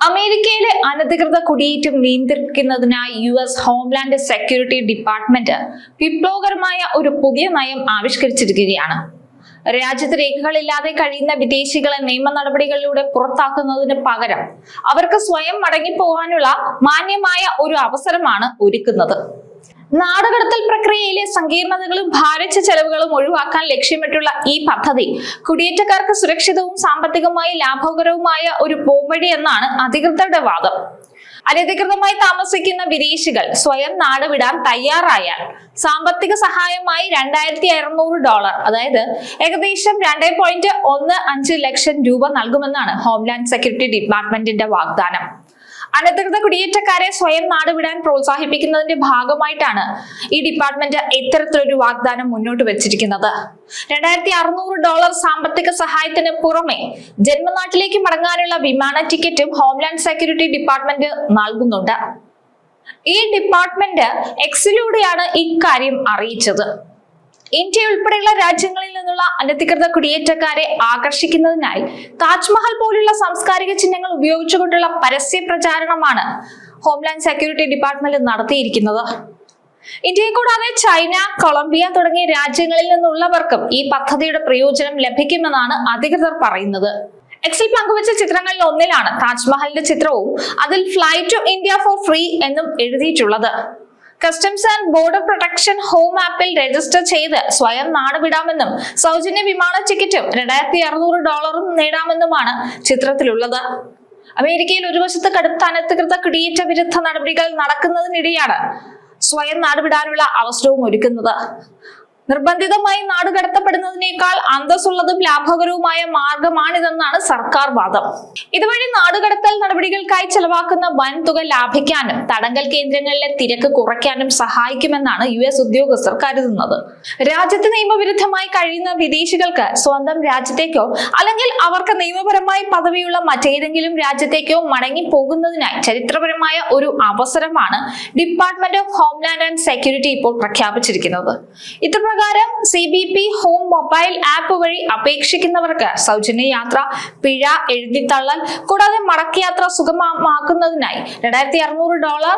അമേരിക്കയിലെ അനധികൃത കുടിയേറ്റം നിയന്ത്രിക്കുന്നതിനായി US ഹോംലാൻഡ് സെക്യൂരിറ്റി ഡിപ്പാർട്ട്മെന്റ് വിപ്ലവകരമായ ഒരു പുതിയ നയം ആവിഷ്കരിച്ചിരിക്കുകയാണ്. രാജ്യത്ത് രേഖകളില്ലാതെ കഴിയുന്ന വിദേശികളെ നിയമ നടപടികളിലൂടെ പുറത്താക്കുന്നതിന് പകരം അവർക്ക് സ്വയം മടങ്ങിപ്പോകാനുള്ള മാന്യമായ ഒരു അവസരമാണ് ഒരുക്കുന്നത്. നാടുകടത്തൽ പ്രക്രിയയിലെ സങ്കീർണതകളും ഭാരിച്ച ചെലവുകളും ഒഴിവാക്കാൻ ലക്ഷ്യമിട്ടുള്ള ഈ പദ്ധതി കുടിയേറ്റക്കാർക്ക് സുരക്ഷിതവും സാമ്പത്തികമായി ലാഭകരവുമായ ഒരു പോംവഴി എന്നാണ് അധികൃതരുടെ വാദം. അനധികൃതമായി താമസിക്കുന്ന വിദേശികൾ സ്വയം നാടുവിടാൻ തയ്യാറായാൽ സാമ്പത്തിക സഹായമായി $2,600, അതായത് ഏകദേശം 2.15 ലക്ഷം രൂപ നൽകുമെന്നാണ് ഹോംലാൻഡ് സെക്യൂരിറ്റി ഡിപ്പാർട്ട്മെന്റിന്റെ വാഗ്ദാനം. അനധികൃത കുടിയേറ്റക്കാരെ സ്വയം നാടുവിടാൻ പ്രോത്സാഹിപ്പിക്കുന്നതിന്റെ ഭാഗമായിട്ടാണ് ഈ ഡിപ്പാർട്ട്മെന്റ് ഇത്തരത്തിലൊരു വാഗ്ദാനം മുന്നോട്ട് വെച്ചിരിക്കുന്നത്. $2,600 സാമ്പത്തിക സഹായത്തിന് പുറമെ ജന്മനാട്ടിലേക്ക് മടങ്ങാനുള്ള വിമാന ടിക്കറ്റും ഹോംലാൻഡ് സെക്യൂരിറ്റി ഡിപ്പാർട്ട്മെന്റ് നൽകുന്നുണ്ട്. ഈ ഡിപ്പാർട്ട്മെന്റ് എക്സിലൂടെയാണ് ഇക്കാര്യം അറിയിച്ചത്. ഇന്ത്യ ഉൾപ്പെടെയുള്ള രാജ്യങ്ങളിൽ നിന്നുള്ള അനധികൃത കുടിയേറ്റക്കാരെ ആകർഷിക്കുന്നതിനായി താജ്മഹൽ പോലുള്ള സാംസ്കാരിക ചിഹ്നങ്ങൾ ഉപയോഗിച്ചുകൊണ്ടുള്ള പരസ്യ പ്രചാരണമാണ് ഹോംലാൻഡ് സെക്യൂരിറ്റി ഡിപ്പാർട്ട്മെന്റ് നടത്തിയിരിക്കുന്നത്. ഇന്ത്യയെ കൂടാതെ ചൈന, കൊളംബിയ തുടങ്ങിയ രാജ്യങ്ങളിൽ നിന്നുള്ളവർക്കും ഈ പദ്ധതിയുടെ പ്രയോജനം ലഭിക്കുമെന്നാണ് അധികൃതർ പറയുന്നത്. എക്സിൽ പങ്കുവച്ച ചിത്രങ്ങളിൽ ഒന്നിലാണ് താജ്മഹലിന്റെ ചിത്രവും അതിൽ fly to India for free എന്നും എഴുതിയിട്ടുള്ളത്. Customs and border protection home ആപ്പിൽ രജിസ്റ്റർ ചെയ്ത് സ്വയം നാടുവിടാമെന്നും സൗജന്യ വിമാന ടിക്കറ്റും $2,600 നേടാമെന്നുമാണ് ചിത്രത്തിലുള്ളത്. അമേരിക്കയിൽ ഒരു വശത്ത് കടുത്ത അനധികൃത കുടിയേറ്റ വിരുദ്ധ നടപടികൾ നടക്കുന്നതിനിടെയാണ് സ്വയം നാടുവിടാനുള്ള അവസരവും ഒരുക്കുന്നത്. നിർബന്ധിതമായി നാടുകടത്തപ്പെടുന്നതിനേക്കാൾ അന്തസ്സുള്ളതും ലാഭകരവുമായ മാർഗമാണിതെന്നാണ് സർക്കാർ വാദം. ഇതുവഴി നാടുകടത്തൽ നടപടികൾക്കായി ചെലവാക്കുന്ന വൻതുക ലാഭിക്കാനും തടങ്കൽ കേന്ദ്രങ്ങളിലെ തിരക്ക് കുറയ്ക്കാനും സഹായിക്കുമെന്നാണ് US ഉദ്യോഗസ്ഥർ കരുതുന്നത്. രാജ്യത്ത് നിയമവിരുദ്ധമായി കഴിയുന്ന വിദേശികൾക്ക് സ്വന്തം രാജ്യത്തേക്കോ അല്ലെങ്കിൽ അവർക്ക് നിയമപരമായി പദവിയുള്ള മറ്റേതെങ്കിലും രാജ്യത്തേക്കോ മടങ്ങി പോകുന്നതിനായി ചരിത്രപരമായ ഒരു അവസരമാണ് department of homeland and security ഇപ്പോൾ പ്രഖ്യാപിച്ചിരിക്കുന്നത്. ഇതുപ്രകാരം CBP ഹോം മൊബൈൽ ആപ്പ് വഴി അപേക്ഷിക്കുന്നവർക്ക് സൗജന്യ യാത്ര, പിഴ എഴുതിത്തള്ളൽ കൂടാതെ മടക്കയാത്ര സുഗമമാക്കുന്നതിനായി $2,600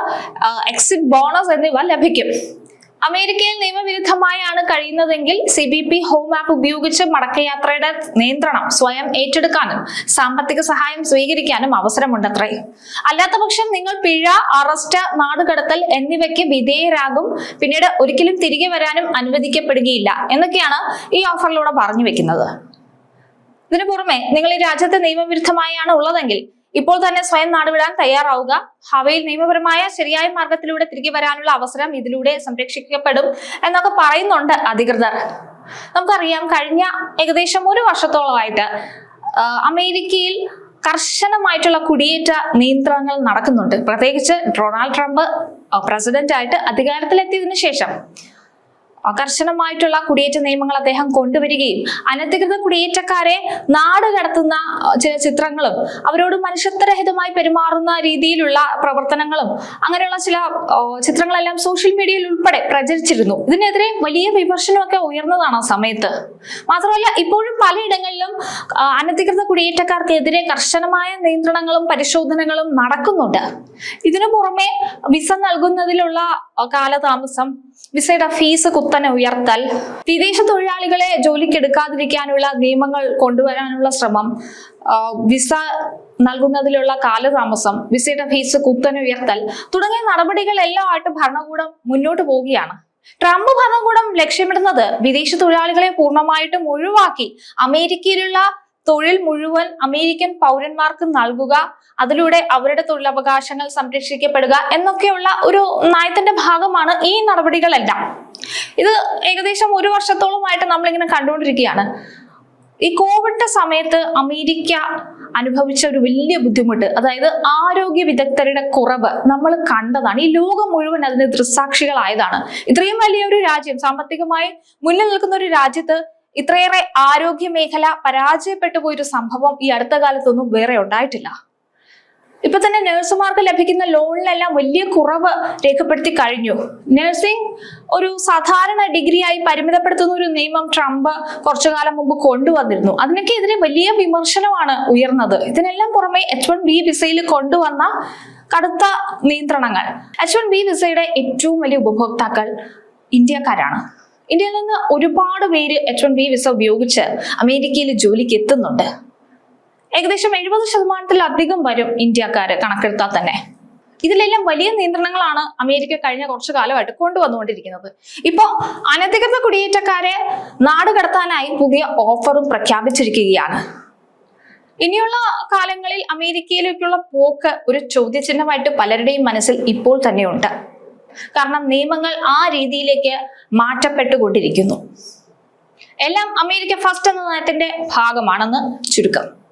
എക്സിറ്റ് ബോണസ് എന്നിവ ലഭിക്കും. അമേരിക്കയിൽ നിയമവിരുദ്ധമായാണ് കഴിയുന്നതെങ്കിൽ CBP ഹോം ആപ്പ് ഉപയോഗിച്ച് മടക്കയാത്രയുടെ നിയന്ത്രണം സ്വയം ഏറ്റെടുക്കാനും സാമ്പത്തിക സഹായം സ്വീകരിക്കാനും അവസരമുണ്ടത്രേ. അല്ലാത്ത പക്ഷം നിങ്ങൾ പിഴ, അറസ്റ്റ്, നാടുകടത്തൽ എന്നിവയ്ക്ക് വിധേയരാകും. പിന്നീട് ഒരിക്കലും തിരികെ വരാനും അനുവദിക്കപ്പെടുകയില്ല എന്നൊക്കെയാണ് ഈ ഓഫറിലൂടെ പറഞ്ഞു വെക്കുന്നത്. ഇതിനു പുറമെ നിങ്ങൾ ഈ രാജ്യത്ത് നിയമവിരുദ്ധമായാണ് ഉള്ളതെങ്കിൽ ഇപ്പോൾ തന്നെ സ്വയം നാടുവിടാൻ തയ്യാറാവുക. ഹവയിൽ നിയമപരമായ ശരിയായ മാർഗത്തിലൂടെ തിരികെ വരാനുള്ള അവസരം ഇതിലൂടെ സംരക്ഷിക്കപ്പെടും എന്നൊക്കെ പറയുന്നുണ്ട് അധികൃതർ. നമുക്കറിയാം, കഴിഞ്ഞ ഏകദേശം 1 വർഷത്തോളമായിട്ട് അമേരിക്കയിൽ കർശനമായിട്ടുള്ള കുടിയേറ്റ നിയന്ത്രണങ്ങൾ നടക്കുന്നുണ്ട്. പ്രത്യേകിച്ച് ഡൊണാൾഡ് ട്രംപ് പ്രസിഡന്റ് ആയിട്ട് അധികാരത്തിലെത്തിയതിനു ശേഷം കർശനമായിട്ടുള്ള കുടിയേറ്റ നിയമങ്ങൾ അദ്ദേഹം കൊണ്ടുവരികയും അനധികൃത കുടിയേറ്റക്കാരെ നാട് കടത്തുന്ന ചില ചിത്രങ്ങളും അവരോട് മനുഷ്യത്വരഹിതമായി പെരുമാറുന്ന രീതിയിലുള്ള പ്രവർത്തനങ്ങളും അങ്ങനെയുള്ള ചില ചിത്രങ്ങളെല്ലാം സോഷ്യൽ മീഡിയയിൽ ഉൾപ്പെടെ പ്രചരിച്ചിരുന്നു. ഇതിനെതിരെ വലിയ വിമർശനമൊക്കെ ഉയർന്നതാണ് ആ സമയത്ത്. മാത്രമല്ല, ഇപ്പോഴും പലയിടങ്ങളിലും അനധികൃത കുടിയേറ്റക്കാർക്കെതിരെ കർശനമായ നിയന്ത്രണങ്ങളും പരിശോധനകളും നടക്കുന്നുണ്ട്. ഇതിനു പുറമെ വിസ നൽകുന്നതിലുള്ള കാലതാമസം, വിസയുടെ ഫീസ് കുത്തനെ ഉയർത്തൽ, വിദേശ തൊഴിലാളികളെ ജോലിക്കെടുക്കാതിരിക്കാനുള്ള നിയമങ്ങൾ കൊണ്ടുവരാനുള്ള ശ്രമം, വിസ നൽകുന്നതിലുള്ള കാലതാമസം, വിസയുടെ ഫീസ് കുത്തനെ ഉയർത്തൽ തുടങ്ങിയ നടപടികളെല്ലാം ആയിട്ട് ഭരണകൂടം മുന്നോട്ട് പോവുകയാണ്. ട്രംപ് ഭരണകൂടം ലക്ഷ്യമിടുന്നത് വിദേശ തൊഴിലാളികളെ പൂർണ്ണമായിട്ടും ഒഴിവാക്കി അമേരിക്കയിലുള്ള തൊഴിൽ മുഴുവൻ അമേരിക്കൻ പൗരന്മാർക്ക് നൽകുക, അതിലൂടെ അവരുടെ തൊഴിലവകാശങ്ങൾ സംരക്ഷിക്കപ്പെടുക എന്നൊക്കെയുള്ള ഒരു നയത്തിന്റെ ഭാഗമാണ് ഈ നടപടികളെല്ലാം. ഇത് ഏകദേശം 1 വർഷത്തോളമായിട്ട് നമ്മളിങ്ങനെ കണ്ടുകൊണ്ടിരിക്കുകയാണ്. ഈ കോവിഡ് സമയത്ത് അമേരിക്ക അനുഭവിച്ച ഒരു വലിയ ബുദ്ധിമുട്ട്, അതായത് ആരോഗ്യ വിദഗ്ധരുടെ കുറവ് നമ്മൾ കണ്ടതാണ്. ഈ ലോകം മുഴുവൻ അതിന് ദൃക്സാക്ഷികളായതാണ്. ഇത്രയും വലിയൊരു രാജ്യം, സാമ്പത്തികമായി മുന്നിൽ നിൽക്കുന്ന ഒരു രാജ്യത്ത് ഇത്രയേറെ ആരോഗ്യ മേഖല പരാജയപ്പെട്ടു പോയൊരു സംഭവം ഈ അടുത്ത കാലത്തൊന്നും വേറെ ഉണ്ടായിട്ടില്ല. ഇപ്പൊ തന്നെ നഴ്സുമാർക്ക് ലഭിക്കുന്ന ലോണിലെല്ലാം വലിയ കുറവ് രേഖപ്പെടുത്തി കഴിഞ്ഞു. നഴ്സിംഗ് ഒരു സാധാരണ ഡിഗ്രിയായി പരിമിതപ്പെടുത്തുന്ന ഒരു നിയമം ട്രംപ് കുറച്ചു കാലം മുമ്പ് കൊണ്ടുവന്നിരുന്നു. അതിനൊക്കെ എതിരെ വലിയ വിമർശനമാണ് ഉയർന്നത്. ഇതിനെല്ലാം പുറമെ H1B വിസയിൽ കൊണ്ടുവന്ന കടുത്ത നിയന്ത്രണങ്ങൾ. H1B വിസയുടെ ഏറ്റവും വലിയ ഉപഭോക്താക്കൾ ഇന്ത്യക്കാരാണ്. ഇന്ത്യയിൽ നിന്ന് ഒരുപാട് പേര് H1B വിസ ഉപയോഗിച്ച് അമേരിക്കയിൽ ജോലിക്ക് എത്തുന്നുണ്ട്. ഏകദേശം 70% വരും ഇന്ത്യക്കാര് കണക്കെടുത്താൽ തന്നെ. ഇതിലെല്ലാം വലിയ നിയന്ത്രണങ്ങളാണ് അമേരിക്ക കഴിഞ്ഞ കുറച്ചു കാലമായിട്ട് കൊണ്ടുവന്നുകൊണ്ടിരിക്കുന്നത്. ഇപ്പോ അനധികൃത കുടിയേറ്റക്കാരെ നാട് കടത്താനായി പുതിയ ഓഫറും പ്രഖ്യാപിച്ചിരിക്കുകയാണ്. ഇനിയുള്ള കാലങ്ങളിൽ അമേരിക്കയിലേക്കുള്ള പോക്ക് ഒരു ചോദ്യചിഹ്നമായിട്ട് പലരുടെയും മനസ്സിൽ ഇപ്പോൾ തന്നെയുണ്ട്. കാരണം നിയമങ്ങൾ ആ രീതിയിലേക്ക് മാറ്റപ്പെട്ടുകൊണ്ടിരിക്കുന്നു. എല്ലാം അമേരിക്ക ഫസ്റ്റ് എന്ന നയത്തിന്റെ ഭാഗമാണെന്ന് ചുരുക്കം.